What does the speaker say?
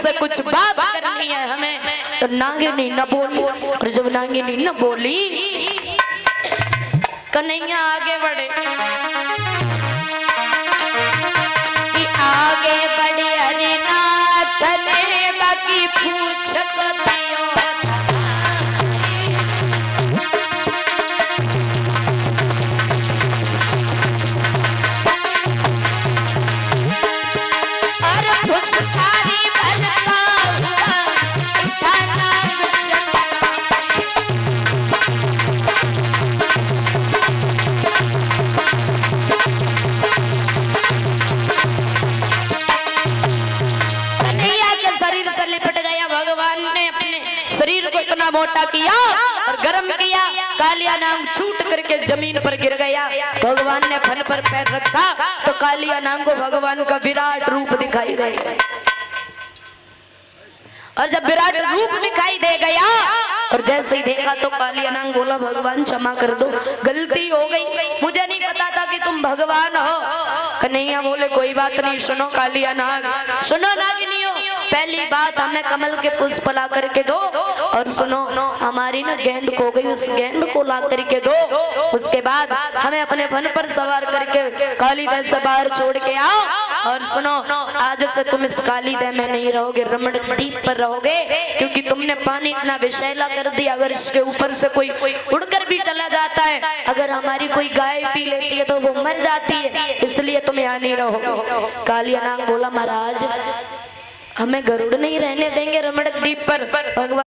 से कुछ बात करनी है हमें। तो नागिनी न बोली, और जब नागिनी न बोली कन्हैया आगे बढ़े कि आगे बढ़े अरे नाथ ने बाकी पूछ दियो मोटा किया और गर्म किया, कालिया नाग छूट करके जमीन पर गिर गया। भगवान ने फन पर पैर रखा तो कालिया नाग को भगवान का विराट रूप दिखाई दे गया। और जब विराट रूप दिखाई दे गया और जैसे ही देखा तो कालिया नाग बोला भगवान क्षमा कर दो, गलती हो गई, मुझे नहीं पता था कि तुम भगवान हो। कन्हैया बोले कोई बात नहीं, सुनो कालिया नाग, सुनो नागिनियो, पहली बात हमें कमल के पुष्प ला करके दो, और सुनो हमारी ना गेंद खो गई, उस गेंद को ला करके दो, उसके बाद हमें अपने फन पर सवार करके काली दह से बाहर छोड़ के आओ, और सुनो आज से तुम इस काली दह में नहीं रहोगे, रमण द्वीप पर रहोगे, क्योंकि तुमने पानी इतना विषैला कर दिया, अगर इसके ऊपर से कोई उड़कर भी चला जाता है, अगर हमारी कोई गाय पी लेती है तो वो मर जाती है, इसलिए तुम यहाँ नहीं रहोगे। कालिया नाग बोला महाराज हमें गरुड़ नहीं रहने देंगे रमण द्वीप पर। भगवान